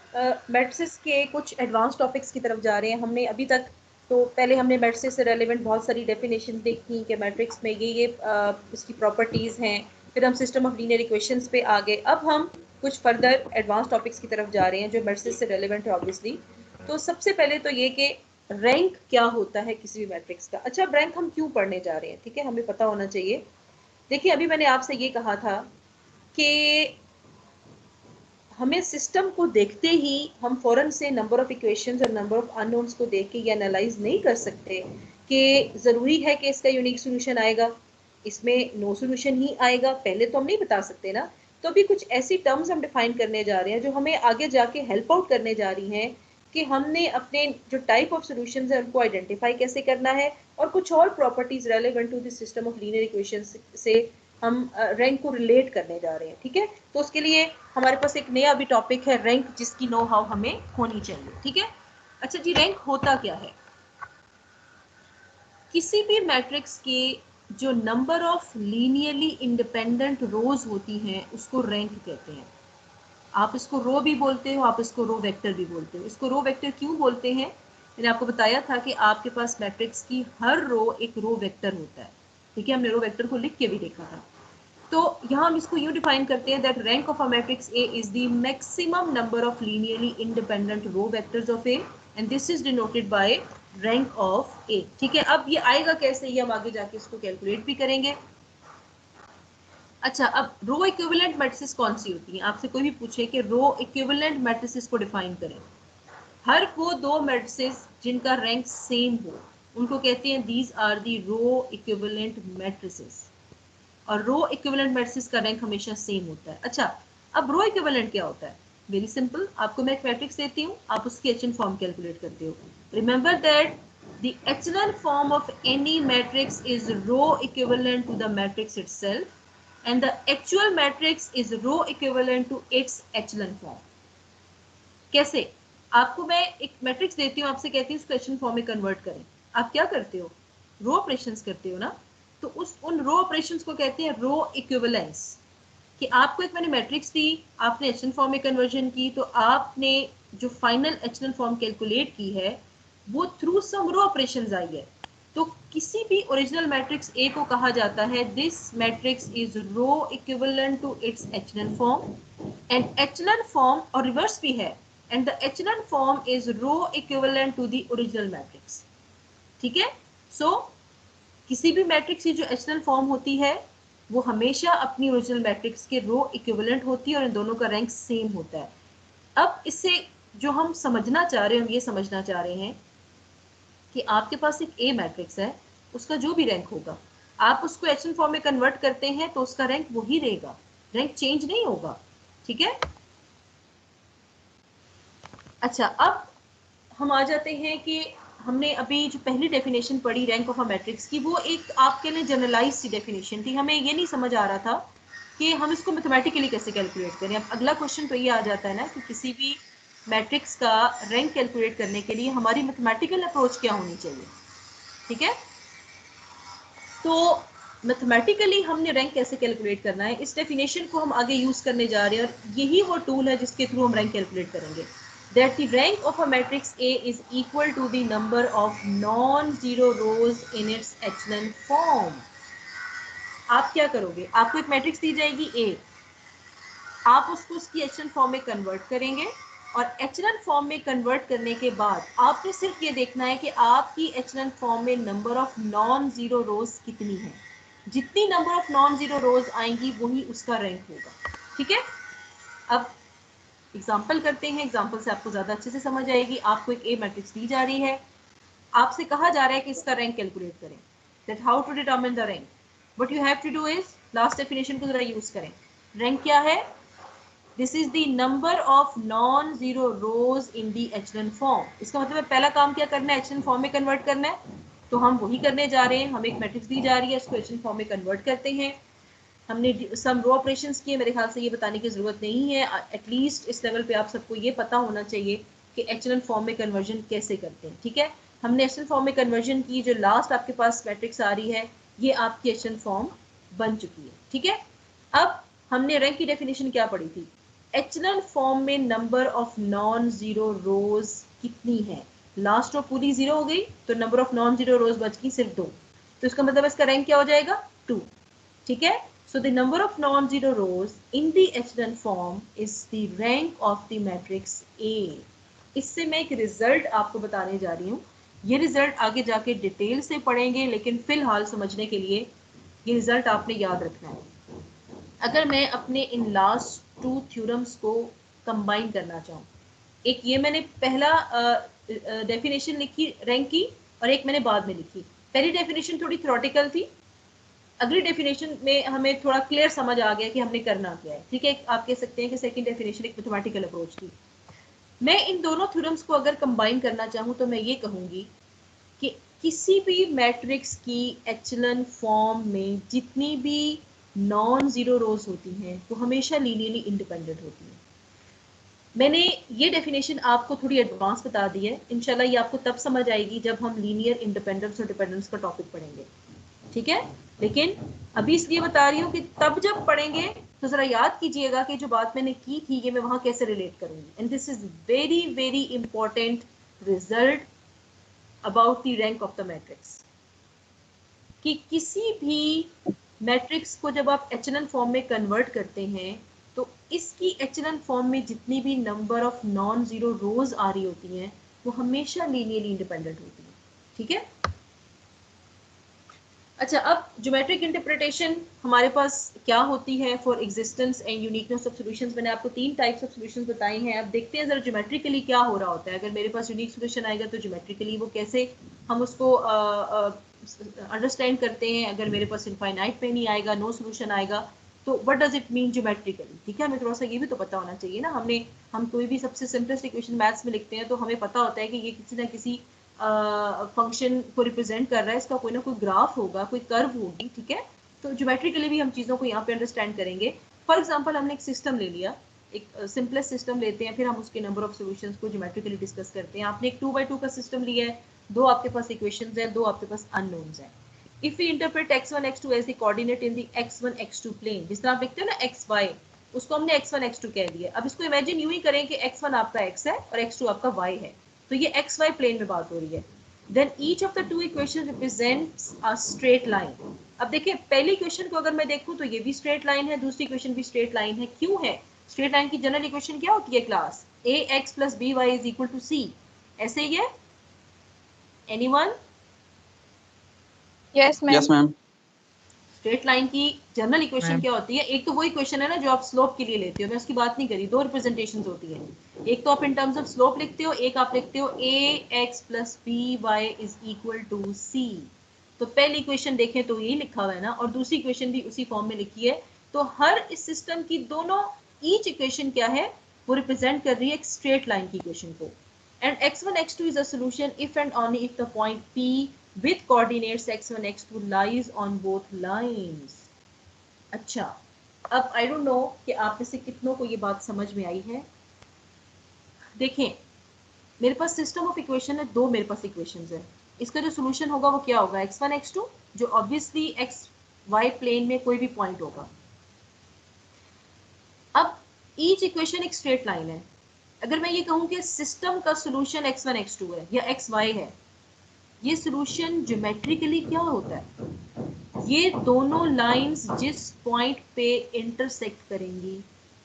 मैट्रिसेस के कुछ एडवांस टॉपिक्स की तरफ जा रहे हैं। हमने अभी तक तो पहले हमने मैट्रिसेस से रेलेवेंट बहुत सारी डेफिनेशन देखी कि मैट्रिक्स में ये इसकी प्रॉपर्टीज़ हैं, फिर हम सिस्टम ऑफ लीनियर इक्वेशंस पे आ गए। अब हम कुछ फर्दर एडवांस टॉपिक्स की तरफ जा रहे हैं जो मैट्रिसेस से रेलेवेंट है ऑब्वियसली। तो सबसे पहले तो ये कि रैंक क्या होता है किसी भी मैट्रिक्स का। अच्छा, अब रैंक हम क्यों पढ़ने जा रहे हैं, ठीक है, हमें पता होना चाहिए। देखिए, अभी मैंने आपसे ये कहा था कि हमें सिस्टम को देखते ही हम फौरन से नंबर ऑफ इक्वेशंस और नंबर ऑफ अननोन्स को देख के ये एनालाइज नहीं कर सकते कि ज़रूरी है कि इसका यूनिक सोल्यूशन आएगा, इसमें नो सोल्यूशन ही आएगा, पहले तो हम नहीं बता सकते ना। तो अभी कुछ ऐसी टर्म्स हम डिफाइन करने जा रहे हैं जो हमें आगे जाके हेल्प आउट करने जा रही हैं कि हमने अपने जो टाइप ऑफ सॉल्यूशंस है उनको आइडेंटिफाई कैसे करना है, और कुछ और properties relevant to the system of linear equations से हम रैंक को रिलेट करने जा रहे हैं, ठीक है। तो उसके लिए हमारे पास एक नया भी टॉपिक है रैंक, जिसकी नो हाउ हमें होनी चाहिए, ठीक है। अच्छा जी, रैंक होता क्या है? किसी भी मैट्रिक्स के जो नंबर ऑफ लीनियरली इंडिपेंडेंट रोज होती हैं उसको रैंक कहते हैं। आप इसको रो भी बोलते हो, आप इसको रो वेक्टर भी बोलते हो। इसको रो वेक्टर क्यों बोलते हैं? मैंने आपको बताया था कि आपके पास मैट्रिक्स की हर रो एक रो वेक्टर होता है, ठीक है, हमने रो वेक्टर को लिख के भी देखा था। तो यहाँ हम इसको यूं डिफाइन करते हैं that rank of a matrix A is the maximum number of linearly independent row vectors of A and this is denoted by rank of A, ठीक है। अब ये आएगा कैसे, ये हम आगे जाके इसको कैलकुलेट भी करेंगे। अच्छा, अब रो इक्विवेलेंट मैट्रिसेस कौन सी होती हैं? आपसे कोई भी पूछे कि रो इक्विवेलेंट मैट्रिसेस को डिफाइन करें, हर वो दो मैट्रिसेस जिनका रैंक सेम हो उनको कहते हैं these are the row equivalent matrices, और रो इक्विवेलेंट मैट्रिसेस का रैंक हमेशा सेम होता है। अच्छा, अब रो इक्विवेलेंट क्या होता है? वेरी सिंपल, आपको मैं एक मैट्रिक्स देती हूँ, आप उसकी एचएन फॉर्म कैलकुलेट करते हो। Remember that the echelon form of any matrix is row equivalent to the matrix itself and the actual matrix is row equivalent to its echelon form. कैसे? आपको मैं एक मैट्रिक्स देती हूँ, आपसे कहती हूँ उसको एचेलन फॉर्म में कन्वर्ट करें, आप क्या करते हो? रो ऑपरेशंस करते हो ना। तो उन रो ऑपरेशंस को कहते हैं रो इक्विवेलेंस। कि आपको एक मैंने मैट्रिक्स दी, आपने एचेलन फॉर्म में कन्वर्जन की, तो आपने जो फाइनल एचेलन फॉर्म कैलकुलेट की है वो थ्रू सम रो ऑपरेशंस आई है। तो किसी भी ओरिजिनल मैट्रिक्स ए को कहा जाता है this matrix is row equivalent to its echelon form, and echelon form और रिवर्स भी है, and the echelon form is row equivalent to the original matrix, ठीक है। सो किसी भी मैट्रिक्स की जो एचेलन फॉर्म होती है वो हमेशा अपनी ओरिजिनल मैट्रिक्स के रो इक्विवेलेंट होती है और इन दोनों का रैंक सेम होता है। अब इससे जो हम समझना चाह रहे हैं, हम ये समझना चाह रहे हैं कि आपके पास एक ए मैट्रिक्स है, उसका जो भी रैंक होगा आप उसको एचएन फॉर्म में कन्वर्ट करते हैं तो उसका रैंक वही रहेगा, रैंक चेंज नहीं होगा, ठीक है। अच्छा, अब हम आ जाते हैं कि हमने अभी जो पहली डेफिनेशन पढ़ी रैंक ऑफ अ मैट्रिक्स की, वो एक आपके लिए जनरलाइज सी डेफिनेशन थी। हमें ये नहीं समझ आ रहा था कि हम इसको मैथमेटिकली कैसे कैलकुलेट करें। अब अगला क्वेश्चन तो ये आ जाता है ना कि किसी भी मैट्रिक्स का रैंक कैलकुलेट करने के लिए हमारी मैथमेटिकल अप्रोच क्या होनी चाहिए, ठीक है। तो मैथमेटिकली हमने रैंक कैसे कैलकुलेट करना है, इस डेफिनेशन को हम आगे यूज करने जा रहे हैं, और यही वो टूल है जिसके थ्रू हम रैंक कैलकुलेट करेंगे। That the rank of a matrix A is equal to the number of non-zero rows in its echelon form. आप क्या करोगे? आपको एक मैट्रिक्स दी जाएगी A, आप उसको उसकी एचेलन फॉर्म में कन्वर्ट करेंगे, और एचेलन फॉर्म में कन्वर्ट करने के बाद आपने सिर्फ ये देखना है कि आपकी एचेलन फॉर्म में नंबर ऑफ नॉन जीरो रोज कितनी है। जितनी नंबर ऑफ नॉन जीरो रोज आएंगी वही उसका रैंक होगा, ठीक है। अब एग्जाम्पल करते हैं, एग्जाम्पल से आपको ज्यादा अच्छे से समझ आएगी। आपको एक ए मैट्रिक्स दी जा रही है, आपसे कहा जा रहा है कि इसका रैंक कैलकुलेट करें। That how to determine the rank, what you have to do is last definition को जरा यूज करें। रैंक क्या है? This is the number of non zero rows in the echelon form. इसका मतलब है पहला काम क्या करना है, एचेलन फॉर्म में कन्वर्ट करना है, तो हम वही करने जा रहे हैं। हमें एक मैट्रिक्स दी जा रही है, उसको एचेलन फॉर्म में कन्वर्ट करते हैं। हमने सम रो ऑपरेशंस किए, मेरे ख्याल से ये बताने की जरूरत नहीं है, एटलीस्ट इस लेवल पे आप सबको ये पता होना चाहिए कि एचएन फॉर्म में कन्वर्जन कैसे करते हैं, ठीक है। हमने एचएन फॉर्म में कन्वर्जन की, जो लास्ट आपके पास मैट्रिक्स आ रही है ये आपकी एचएन फॉर्म बन चुकी है, ठीक है। अब हमने रैंक की डेफिनेशन क्या पढ़ी थी? एचएन फॉर्म में नंबर ऑफ नॉन जीरो रोज कितनी है। लास्ट रो पूरी जीरो हो गई तो नंबर ऑफ नॉन जीरो रोज बच गई सिर्फ 2, तो इसका मतलब इसका रैंक क्या हो जाएगा? 2, ठीक है। So the number of non-zero rows in the echelon form is the rank of the matrix A. इससे मैं एक रिजल्ट आपको बताने जा रही हूँ ये रिजल्ट आगे जाके डिटेल से पढ़ेंगे, लेकिन फिलहाल समझने के लिए ये रिजल्ट आपने याद रखना है। अगर मैं अपने इन लास्ट 2 थ्योरम्स को कंबाइन करना चाहूँ, एक ये मैंने पहला डेफिनेशन लिखी रैंक की और एक मैंने बाद में लिखी। पहली डेफिनेशन थोड़ी थ्योरेटिकल थी, अगली डेफिनेशन में हमें थोड़ा क्लियर समझ आ गया कि हमने करना क्या है। ठीक है, आप कह सकते हैं कि सेकंड डेफिनेशन एक मैथमेटिकल अप्रोच थी। मैं इन दोनों थ्योरम्स को अगर कंबाइन करना चाहूँ तो मैं ये कहूँगी कि किसी भी मैट्रिक्स की एचलन फॉर्म में जितनी भी नॉन जीरो रोज होती हैं वो हमेशा लीनियरली इंडिपेंडेंट होती हैं। मैंने ये डेफिनेशन आपको थोड़ी एडवांस बता दी है, इंशाल्लाह ये आपको तब समझ आएगी जब हम लीनियर इंडिपेंडेंस और डिपेंडेंस का टॉपिक पढ़ेंगे। ठीक है, लेकिन अभी इसलिए बता रही हूँ कि तब जब पढ़ेंगे तो जरा याद कीजिएगा कि जो बात मैंने की थी ये मैं वहां कैसे रिलेट करूंगी। And this is very very important result about the rank of the matrix, कि किसी भी मैट्रिक्स को जब आप एचलन फॉर्म में कन्वर्ट करते हैं तो इसकी एचलन फॉर्म में जितनी भी number of non zero rows आ रही होती हैं वो हमेशा लीनियरली इंडिपेंडेंट होती हैं। ठीक है, अच्छा, अब ज्योमेट्रिक इंटरप्रिटेशन हमारे पास क्या होती है for existence and uniqueness of solutions. मैंने आपको 3 टाइप्स ऑफ सॉल्यूशंस बताई हैं। अब देखते हैं जरा ज्योमेट्रिकली क्या हो रहा होता है। अगर मेरे पास यूनिक सॉल्यूशन आएगा तो ज्योमेट्रिकली वो कैसे हम उसको अंडरस्टैंड करते हैं। अगर मेरे पास इनफाइनाइट पे नहीं आएगा, नो सोल्यूशन आएगा, तो what does it mean geometrically. ठीक है, हमें थोड़ा सा ये भी तो पता होना चाहिए ना। हम कोई भी सबसे सिंपलेस्ट इक्वेशन मैथ्स में लिखते हैं तो हमें पता होता है कि ये किसी ना किसी फंक्शन को रिप्रेजेंट कर रहा है, इसका कोई ना कोई ग्राफ होगा, कोई कर्व होगी। ठीक है, तो ज्योमेट्रिकली भी हम चीज़ों को यहाँ पे अंडरस्टैंड करेंगे। फॉर एग्जांपल हमने एक सिस्टम ले लिया, एक सिंपलेस्ट सिस्टम लेते हैं, फिर हम उसके नंबर ऑफ सॉल्यूशंस को ज्योमेट्रिकली डिस्कस करते हैं। आपने एक 2x2 का सिस्टम लिया है, 2 आपके पास इक्वेशंस हैं, 2 आपके पास अननोन्स हैं। If we interpret x1 x2 as the coordinate in the x1 x2 plane, जिस तरह आप लिखते हो ना xy, उसको हमने x1 x2 कह दिया। अब इसको इमेजिन यूं ही करें कि x1 आपका x है और x2 आपका y है, तो ये xy प्लेन में बात हो रही है। Then each of the two equations represents a straight line. अब देखिए, पहली इक्वेशन को अगर मैं देखूं तो ये भी स्ट्रेट लाइन है, दूसरी इक्वेशन भी स्ट्रेट लाइन है। क्यों है? स्ट्रेट लाइन की जनरल इक्वेशन क्या होती है class? ax plus by is equal to c. ऐसे ही है? Anyone? Yes ma'am. Yes ma'am. Straight line की जनरल इक्वेशन क्या होती है? एक तो वो इक्वेशन है ना जो आप स्लोप के लिए लेते हो, मैं उसकी बात नहीं करी। 2 रिप्रेजेंटेशंस होती है, एक तो आप इन टर्म्स ऑफ स्लोप लिखते हो, एक आप लिखते हो ax plus by is equal to c। तो पहली इक्वेशन देखें तो यही लिखा हुआ है ना, और दूसरी इक्वेशन भी उसी फॉर्म में लिखी है। तो हर इस सिस्टम की दोनों ईच इक्वेशन क्या है, वो रिप्रेजेंट कर रही है एक स्ट्रेट लाइन की इक्वेशन को। And x1 x2 is a solution if and only if the point P with coordinates x1 x2 lies on both lines. अच्छा, अब I don't know कि आप में से कितनों को ये बात समझ में आई है। देखें, मेरे पास सिस्टम ऑफ इक्वेशन है, 2 मेरे पास इक्वेशंस है। इसका जो सोल्यूशन होगा वो क्या होगा? x1 x2, जो ऑब्वियसली एक्स वाई प्लेन में कोई भी पॉइंट होगा। अब ईच इक्वेशन एक स्ट्रेट लाइन है। अगर मैं ये कहूं कि सिस्टम का सोल्यूशन x1 x2 है या xy है, ये सोल्यूशन ज्योमेट्रिकली क्या होता है? ये दोनों लाइंस जिस पॉइंट पे इंटरसेक्ट करेंगी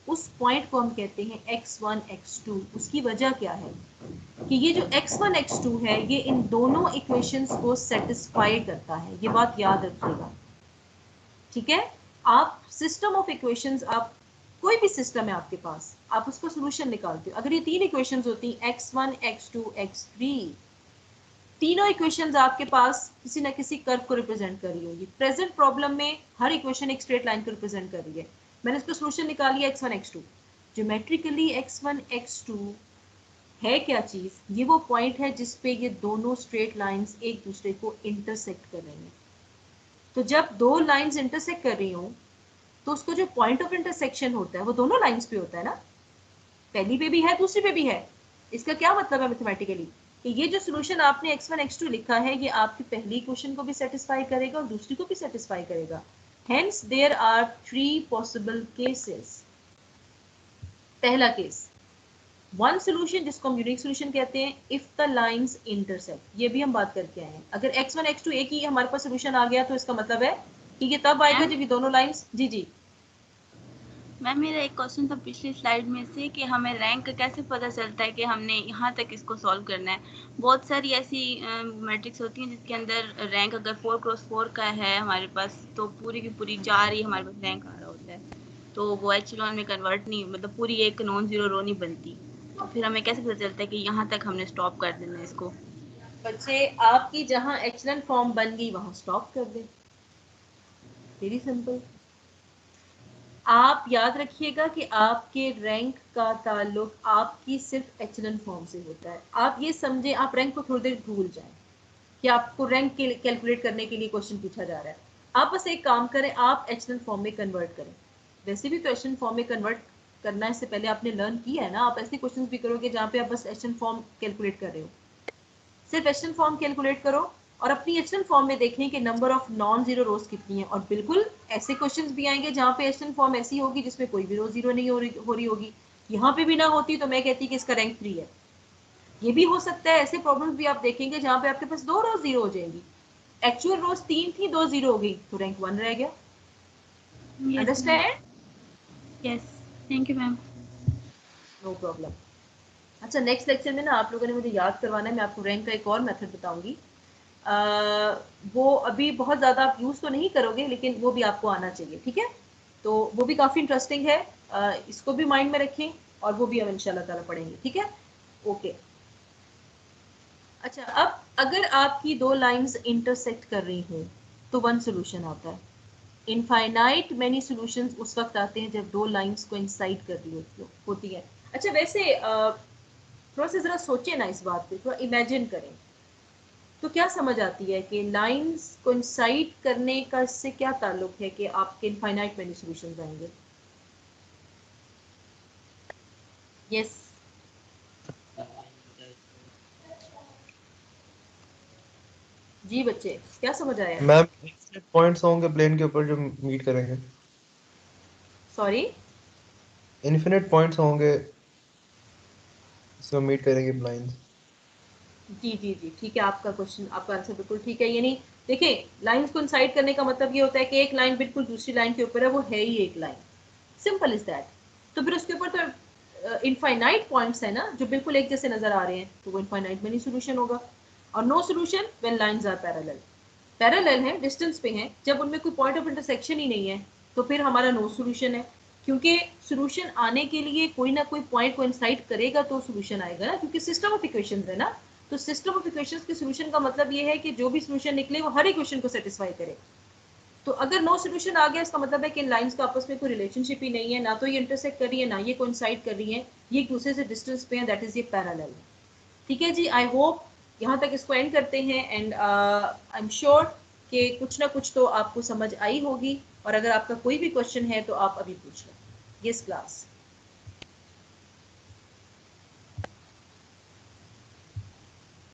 उस पॉइंट को हम कहते हैं x1 x2। उसकी वजह क्या है कि ये जो x1 x2 है ये इन दोनों इक्वेशंस को सेटिस्फाई करता है। ये बात याद रखिएगा। ठीक है, आप सिस्टम ऑफ इक्वेशंस, आप कोई भी सिस्टम है आपके पास, आप उसका सोल्यूशन निकालते हो। अगर ये 3 इक्वेशंस होती x1 x2 x3, तीनों इक्वेशंस आपके पास किसी ना किसी कर्व को रिप्रेजेंट कर रही होगी। प्रेजेंट प्रॉब्लम में हर इक्वेशन एक स्ट्रेट लाइन को रिप्रेजेंट कर रही है। मैंने इसका सोल्यूशन निकाल लिया x1 x2। Geometrically x1 x2 है क्या चीज? ये वो पॉइंट है जिस पे ये दोनों स्ट्रेट लाइंस एक दूसरे को इंटरसेक्ट कर रही हैं। तो जब 2 लाइंस इंटरसेक्ट कर रही हो तो उसको जो पॉइंट ऑफ इंटरसेक्शन होता है वो दोनों लाइंस पे होता है ना, पहली पे भी है, दूसरी पे भी है। इसका क्या मतलब है मैथमेटिकली? कि ये जो सोल्यूशन आपने x1 x2 लिखा है ये आपकी पहली इक्वेशन को भी सेटिस्फाई करेगा और दूसरी को भी सेटिस्फाई करेगा। Hence there are 3 possible cases. पहला केस, वन सोल्यूशन जिसको हम यूनिक सोल्यूशन कहते हैं, इफ द लाइंस इंटरसेक्ट। ये भी हम बात करके आए हैं। अगर x1 x2 एक ही हमारे पास सोल्यूशन आ गया तो इसका मतलब है कि ये तब आएगा जब ये दोनों लाइंस, जी जी मैम मेरा एक क्वेश्चन था पिछली स्लाइड में से कि हमें रैंक कैसे पता चलता है कि हमने यहाँ तक इसको सॉल्व करना है। बहुत सारी ऐसी मैट्रिक्स होती हैं जिसके अंदर रैंक अगर 4x4 का है हमारे पास तो पूरी की पूरी 4 ही हमारे पास रैंक आ रहा होता है, तो वो एचलॉन में कन्वर्ट नहीं, मतलब पूरी एक नॉन जीरो रो नहीं बनती। तो फिर हमें कैसे पता चलता है कि यहाँ तक हमने स्टॉप कर देना है इसको? बच्चे आपकी जहाँ एचलन फॉर्म बन गई वहां स्टॉप कर दें, वेरी सिंपल। आप याद रखिएगा कि आपके रैंक का ताल्लुक आपकी सिर्फ एचलन फॉर्म से होता है। आप ये समझें, आप रैंक को थोड़ी देर भूल जाएं कि आपको रैंक कैलकुलेट करने के लिए क्वेश्चन पूछा जा रहा है। आप बस एक काम करें, आप एचलन फॉर्म में कन्वर्ट करें। वैसे भी तो एचलन फॉर्म में कन्वर्ट करना इससे पहले आपने लर्न किया है ना। आप ऐसे क्वेश्चन भी करोगे जहाँ पे आप बस एचलन फॉर्म कैलकुलेट कर रहे हो। सिर्फ एचलन फॉर्म कैलकुलेट करो और अपनी एचलन फॉर्म में देखें कि नंबर ऑफ नॉन जीरो रोज कितनी है। और बिल्कुल ऐसे क्वेश्चंस भी आएंगे जहाँ पे एचलन फॉर्म ऐसी होगी जिसमें कोई भी रो जीरो नहीं हो रही होगी। यहाँ पे भी ना होती तो मैं कहती कि इसका रैंक 3 है। ये भी हो सकता है, ऐसे प्रॉब्लम्स भी आप देखेंगे जहाँ पे आपके पास 2 रोज जीरो हो जाएंगी। एक्चुअल रोज 3 थी, 2 जीरो हो गई तो रैंक 1 रह गया। Understand? Yes, thank you ma'am. No problem. अच्छा, नेक्स्ट लेक्चर में ना आप लोगों ने मुझे याद करवाना है, मैं आपको रैंक का एक और मेथड बताऊंगी। वो अभी बहुत ज़्यादा आप यूज़ तो नहीं करोगे लेकिन वो भी आपको आना चाहिए, ठीक है? तो वो भी काफ़ी इंटरेस्टिंग है, इसको भी माइंड में रखें और वो भी हम इंशाल्लाह ताला पढ़ेंगे, ठीक है? ओके। अच्छा, अब अगर आपकी 2 लाइंस इंटरसेक्ट कर रही हों तो 1 सोल्यूशन आता है। इनफाइनाइट मैनी सॉल्यूशंस उस वक्त आते हैं जब 2 लाइंस को इंसाइड कर रही होती है। अच्छा, वैसे थोड़ा सा ज़रा सोचें ना इस बात पे, थोड़ा इमेजिन करें तो क्या समझ आती है कि लाइंस को इंसाइड करने का इससे क्या ताल्लुक है कि आपके इनफाइनाइट मैनी सॉल्यूशंस आएंगे? यस, जी बच्चे, क्या समझ आया? मैम इनफिनिट पॉइंट्स होंगे प्लेन के ऊपर जो मीट करेंगे। सॉरी? इनफिनिट पॉइंट्स होंगे इसमें मीट करेंगे लाइंस। जी जी जी, ठीक है, आपका क्वेश्चन, आपका आंसर बिल्कुल ठीक है। यानी देखिए, लाइंस को इंसाइड करने का मतलब ये होता है कि एक लाइन बिल्कुल दूसरी लाइन के ऊपर है, वो है ही एक लाइन, सिंपल इज दैट। तो फिर उसके ऊपर तो इनफाइनाइट पॉइंट्स है ना जो बिल्कुल एक जैसे नजर आ रहे हैं, तो वो इनफाइनाइट मैनी सॉल्यूशन होगा। और no solution when lines are parallel. Parallel हैं, डिस्टेंस पे हैं, जब उनमें कोई पॉइंट ऑफ इंटरसेक्शन ही नहीं है तो फिर हमारा नो सॉल्यूशन है। क्योंकि सॉल्यूशन आने के लिए कोई ना कोई पॉइंट को इंसाइड करेगा तो सॉल्यूशन आएगा ना, क्योंकि सिस्टम ऑफ इक्वेशंस है ना। तो सिस्टम ऑफ इक्वेशंस के सॉल्यूशन का मतलब ये है कि जो भी सॉल्यूशन निकले वो हर इक्वेशन को सेटिस्फाई करे। तो अगर नो सॉल्यूशन आ गया इसका मतलब है कि इन लाइंस का आपस में कोई रिलेशनशिप ही नहीं है, ना तो ये इंटरसेक्ट कर रही है ना ये कोइंसाइड कर रही है, ये एक दूसरे से डिस्टेंस पे है, दैट इज ये पैरेलल। ठीक है जी, आई होप यहाँ तक इसको एंड करते हैं। एंड आई एम श्योर कि कुछ ना कुछ तो आपको समझ आई होगी, और अगर आपका कोई भी क्वेश्चन है तो आप अभी पूछ लो। Yes class.